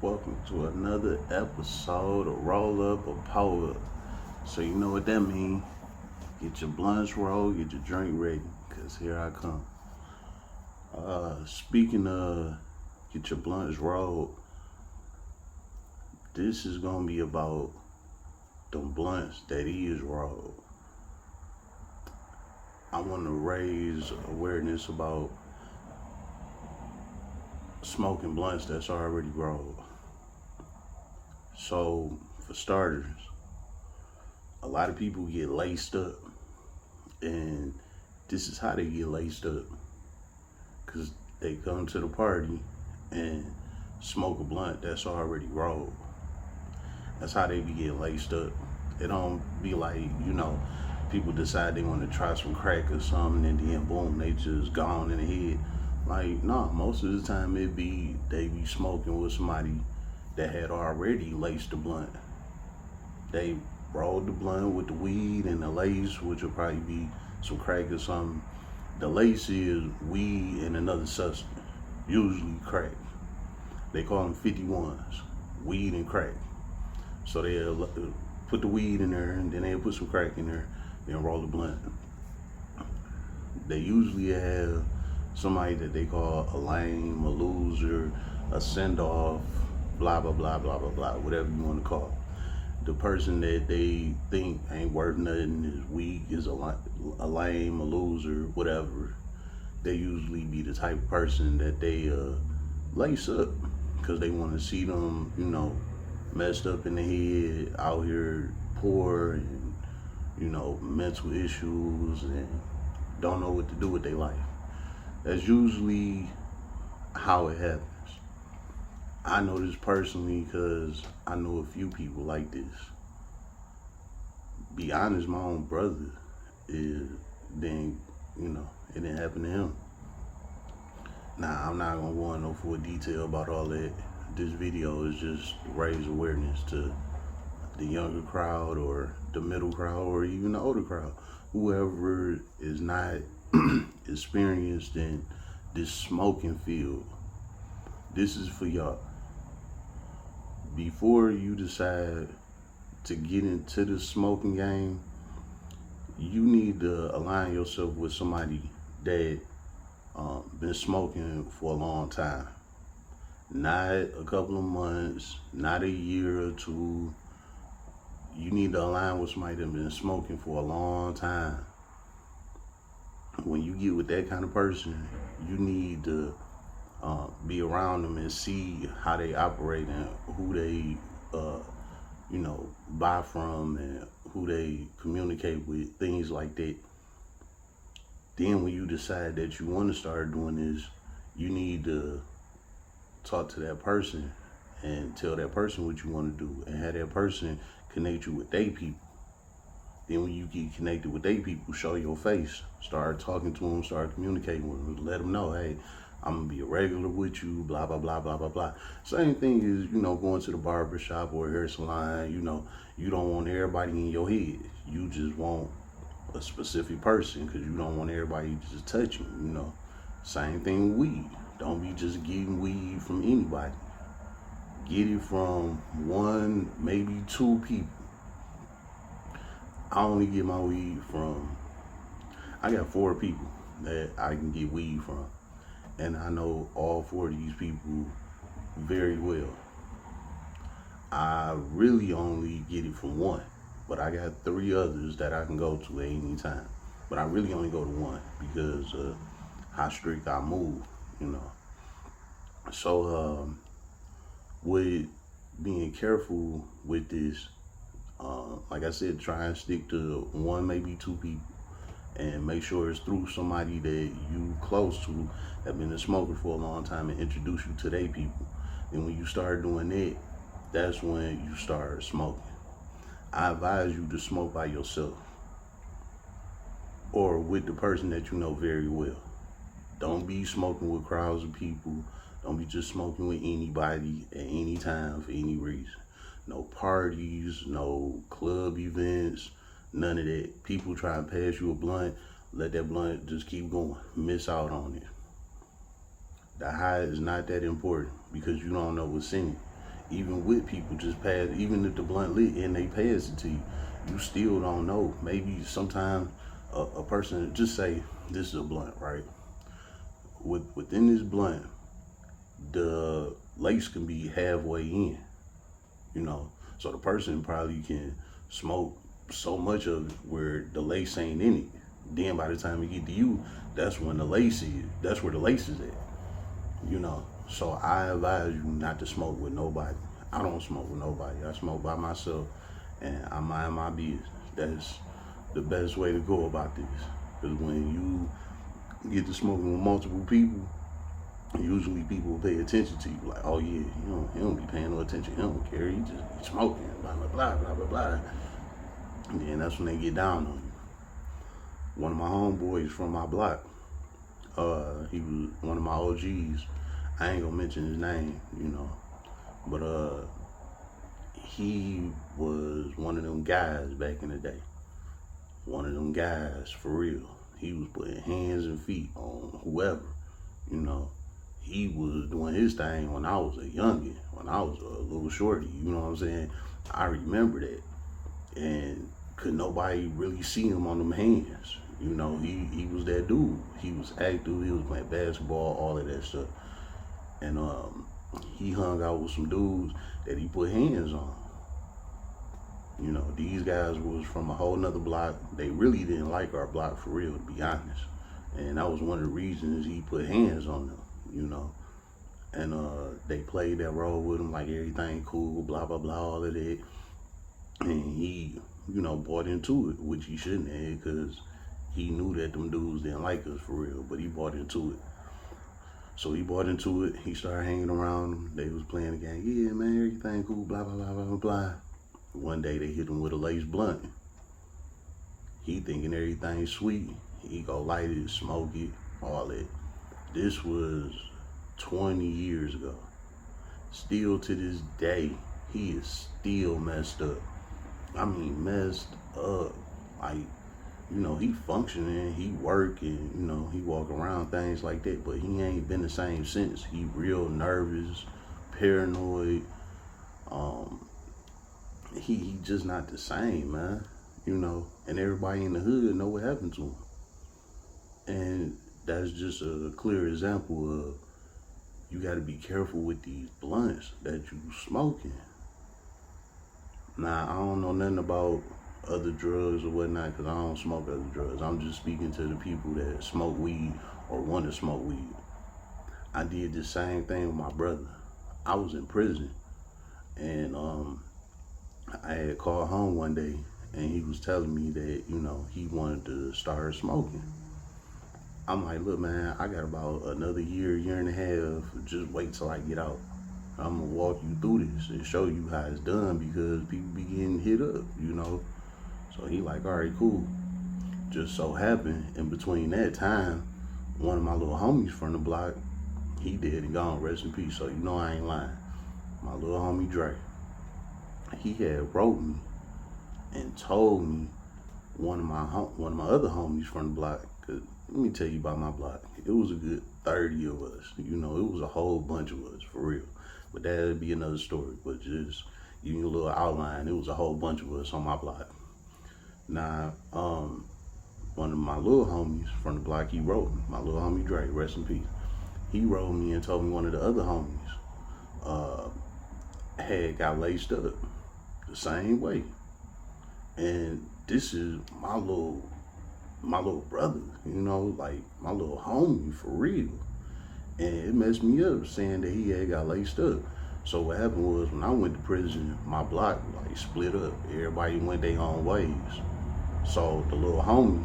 Welcome to another episode of Roll Up or Pull Up. So you know what that means. Get your blunts rolled, get your drink ready, cause here I come. Speaking of get your blunts rolled, this is gonna be about them blunts that is rolled. I wanna raise awareness about smoking blunts that's already rolled. So, for starters, a lot of people get laced up, and this is how they get laced up, because they come to the party and smoke a blunt that's already rolled. That's how they be getting laced up. It don't be like, people decide they want to try some crack or something, and then boom, they just gone in the head. Like, nah, most of the time they be smoking with somebody that had already laced the blunt. They rolled the blunt with the weed and the lace, which will probably be some crack or something. The lace is weed and another substance, usually crack. They call them 51's, weed and crack. So they'll put the weed in there, and then they'll put some crack in there, then roll the blunt. They usually have somebody that they call a lame, a loser, a send-off, blah, blah, blah, blah, blah, blah, whatever you want to call it. The person that they think ain't worth nothing, is weak, is a lame, a loser, whatever. They usually be the type of person that they lace up because they want to see them, messed up in the head, out here poor, and, mental issues, and don't know what to do with their life. That's usually how it happens. I know this personally because I know a few people like this. Be honest, my own brother it didn't happen to him. Now, I'm not gonna go into no full detail about all that. This video is just to raise awareness to the younger crowd or the middle crowd or even the older crowd. Whoever is not experienced in this smoking field, this is for y'all. Before you decide to get into the smoking game, you need to align yourself with somebody that been smoking for a long time. Not a couple of months, not a year or two. You need to align with somebody that's been smoking for a long time. When you get with that kind of person, you need to be around them and see how they operate and who they, buy from and who they communicate with, things like that. Then when you decide that you want to start doing this, you need to talk to that person and tell that person what you want to do and have that person connect you with their people. Then when you get connected with their people, show your face. Start talking to them, start communicating with them. Let them know, hey, I'm going to be a regular with you, blah, blah, blah, blah, blah, blah. Same thing is, going to the barber shop or hair salon. You don't want everybody in your head. You just want a specific person because you don't want everybody to just touch you, Same thing with weed. Don't be just getting weed from anybody. Get it from one, maybe two people. I only get my weed from, I got 4 people that I can get weed from. And I know all 4 of these people very well. I really only get it from one, but I got 3 others that I can go to at any time. But I really only go to one because of how strict I move, So, with being careful with this, like I said, try and stick to 1, maybe 2 people, and make sure it's through somebody that you close to that been a smoker for a long time and introduce you to their people. And when you start doing that, that's when you start smoking. I advise you to smoke by yourself or with the person that you know very well. Don't be smoking with crowds of people. Don't be just smoking with anybody at any time for any reason. No parties, no club events, none of that. People try and pass you a blunt, let that blunt just keep going. Miss out on it. The high is not that important because you don't know what's in it. Even with people just pass, even if the blunt lit and they pass it to you, you still don't know. Maybe sometimes a person just say this is a blunt, right? Within this blunt, the lace can be halfway in, you know. So the person probably can smoke so much of it where the lace ain't in it. Then by the time it get to you, that's when the lace is. That's where the lace is at, you know. So I advise you not to smoke with nobody. I don't smoke with nobody. I smoke by myself, and I mind my business. That's the best way to go about this. Because when you get to smoking with multiple people, usually people will pay attention to you. Like, oh yeah, he don't be paying no attention. He don't care. He just be smoking. Blah blah blah blah blah blah. And then that's when they get down on you. One of my homeboys from my block, he was one of my OGs. I ain't gonna mention his name, but he was one of them guys back in the day. One of them guys for real. He was putting hands and feet on whoever, He was doing his thing when I was a youngin', when I was a little shorty, you know what I'm saying? I remember that. And could nobody really see him on them hands. He was that dude. He was active, he was playing basketball, all of that stuff. And he hung out with some dudes that he put hands on. These guys was from a whole nother block. They really didn't like our block for real, to be honest. And that was one of the reasons he put hands on them, And they played that role with him like everything cool, blah, blah, blah, all of that. And he, bought into it, which he shouldn't have, because he knew that them dudes didn't like us for real, but he bought into it. So he bought into it. He started hanging around them. They was playing the game. Yeah, man, everything cool, blah, blah, blah, blah, blah. One day they hit him with a lace blunt. He thinking everything's sweet. He go light it, smoke it, all that. This was 20 years ago. Still to this day, he is still messed up. I mean, messed up. Like, he functioning, he working, he walk around, things like that, but he ain't been the same since. He real nervous, paranoid. He just not the same, man. And everybody in the hood know what happened to him. And that's just a clear example of you got to be careful with these blunts that you smoking. Now, I don't know nothing about other drugs or whatnot, because I don't smoke other drugs. I'm just speaking to the people that smoke weed or want to smoke weed. I did the same thing with my brother. I was in prison, and I had called home one day, and he was telling me that, he wanted to start smoking. I'm like, look, man, I got about another year and a half. Just wait till I get out. I'm going to walk you through this and show you how it's done, because people be getting hit up, So he like, all right, cool. Just so happened, in between that time, one of my little homies from the block, he dead and gone, rest in peace. So I ain't lying. My little homie Dre. He had wrote me and told me one of my other homies from the block. Cause let me tell you about my block. It was a good 30 of us. It was a whole bunch of us for real. But that'd be another story. But just giving you a little outline, it was a whole bunch of us on my block. Now, one of my little homies from the block, he wrote me. My little homie Dre, rest in peace. He wrote me and told me one of the other homies had got laced up the same way. And this is my little brother, like my little homie for real. And it messed me up saying that he had got laced up. So what happened was, when I went to prison, my block split up. Everybody went their own ways. So the little homie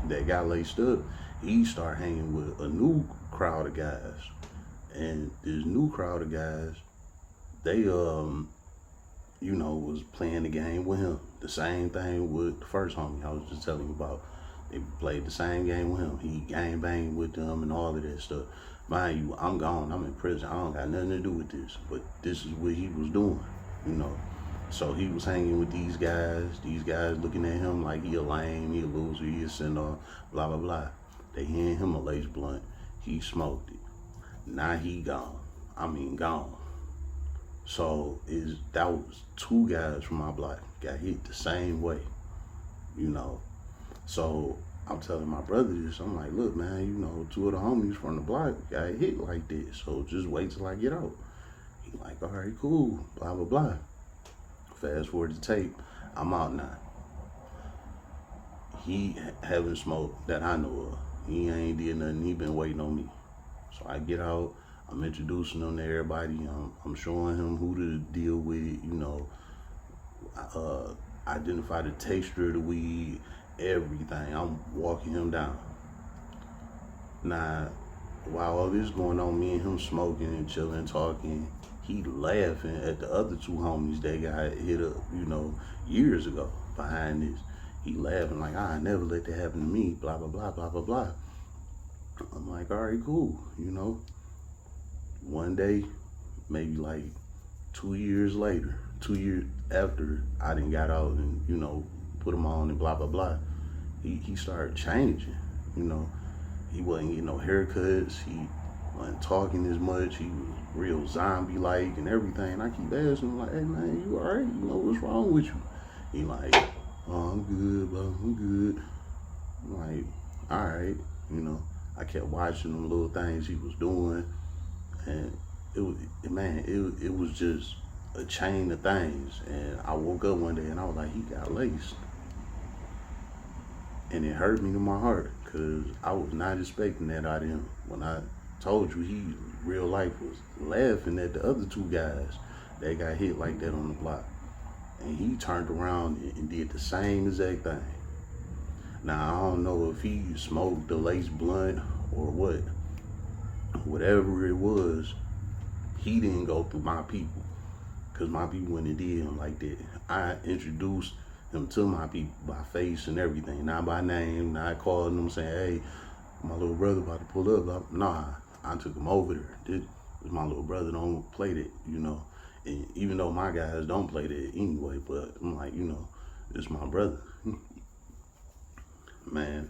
that got laced up, he started hanging with a new crowd of guys. And this new crowd of guys, they was playing the game with him. The same thing with the first homie I was just telling you about. They played the same game with him. He gang banged with them and all of that stuff. Mind you, I'm gone. I'm in prison. I don't got nothing to do with this. But this is what he was doing, So he was hanging with these guys looking at him like he a lame, he a loser, he a sinner, blah, blah, blah. They hand him a lace blunt. He smoked it. Now he gone. I mean, gone. So that was two guys from my block got hit the same way, you know. So I'm telling my brother this. I'm like, look, man, you know, two of the homies from the block got hit like this. So just wait till I get out. He like, all right, cool, blah, blah, blah. Fast forward to tape. I'm out now. He haven't smoked that I know of. He ain't did nothing. He been waiting on me. So I get out. I'm introducing him to everybody. I'm showing him who to deal with, you know, identify the texture of the weed, everything. I'm walking him down. Now, while all this going on, me and him smoking and chilling, talking, he laughing at the other two homies that got hit up, you know, years ago behind this. He laughing like, I never let that happen to me, blah, blah, blah, blah, blah, blah. I'm like, all right, cool, you know. One day, maybe like 2 years later, 2 years after I done got out and, you know, put him on and blah, blah, blah, he started changing, you know. He wasn't getting no haircuts. He wasn't talking as much. He was real zombie-like and everything. I keep asking him, like, hey, man, you all right? You know, what's wrong with you? He like, oh, I'm good, bro. I'm good. I'm like, all right, you know. I kept watching them little things he was doing, and it was just a chain of things. And I woke up one day and I was like, he got laced. And it hurt me to my heart because I was not expecting that out of him. When I told you he real life was laughing at the other two guys that got hit like that on the block. And he turned around and did the same exact thing. Now, I don't know if he smoked the lace blunt or what. Whatever it was, he didn't go through my people. Because my people wouldn't have did him like that. I introduced him to my people by face and everything, not by name, not calling them saying, hey, my little brother about to pull up. Nah, I took him over there. This is my little brother, don't play that, you know. And even though my guys don't play that anyway, but I'm like, you know, it's my brother. Man,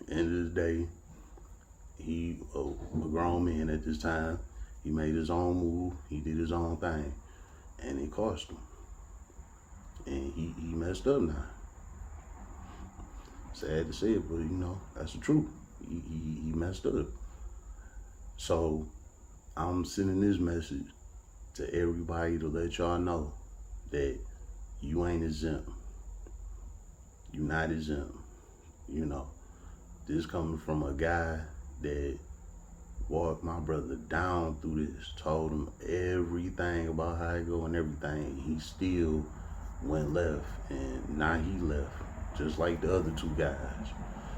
end of the day, he a grown man at this time. He made his own move. He did his own thing, and it cost him. And he messed up now. Sad to say it, but you know, that's the truth. He messed up. So I'm sending this message to everybody to let y'all know that you ain't exempt. You not exempt. You know, this coming from a guy that walked my brother down through this, told him everything about how it go and everything. He still went left, and now he left, just like the other two guys.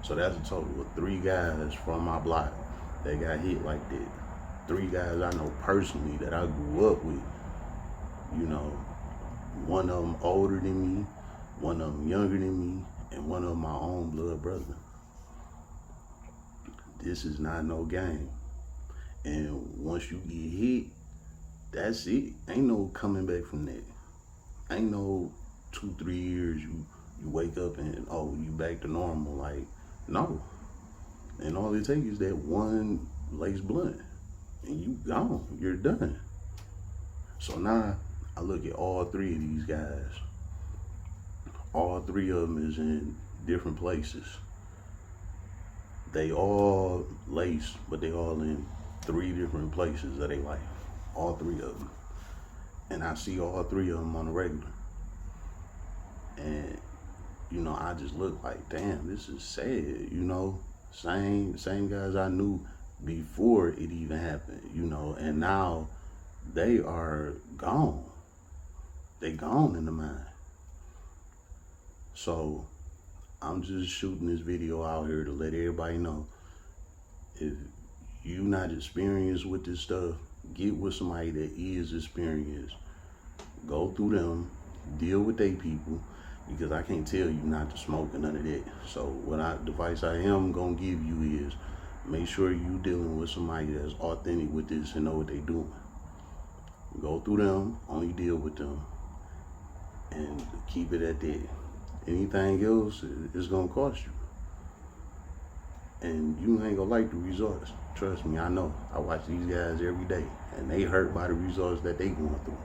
So that's a total of 3 guys from my block that got hit like that. 3 guys I know personally that I grew up with. You know, one of them older than me, one of them younger than me, and one of them my own blood brother. This is not no game. And once you get hit, that's it. Ain't no coming back from that. Ain't no 2-3 years you wake up and, oh, you back to normal. Like, no. And all it takes is that one lace blunt and you gone. You're done. So now I look at all 3 of these guys. All 3 of them is in different places. They all laced, but they all in 3 different places of their life. All 3 of them. And I see all 3 of them on the regular. And, you know, I just look like, damn, this is sad, you know. Same guys I knew before it even happened, you know, and now they are gone. They gone in the mind. So I'm just shooting this video out here to let everybody know, if you not experienced with this stuff, get with somebody that is experienced. Go through them, deal with their people, because I can't tell you not to smoke or none of that. So what advice I am gonna give you is, make sure you dealing with somebody that's authentic with this and know what they doing. Go through them, only deal with them, and keep it at that. Anything else is gonna cost you. And you ain't gonna like the results. Trust me, I know. I watch these guys every day, and they hurt by the results that they going through.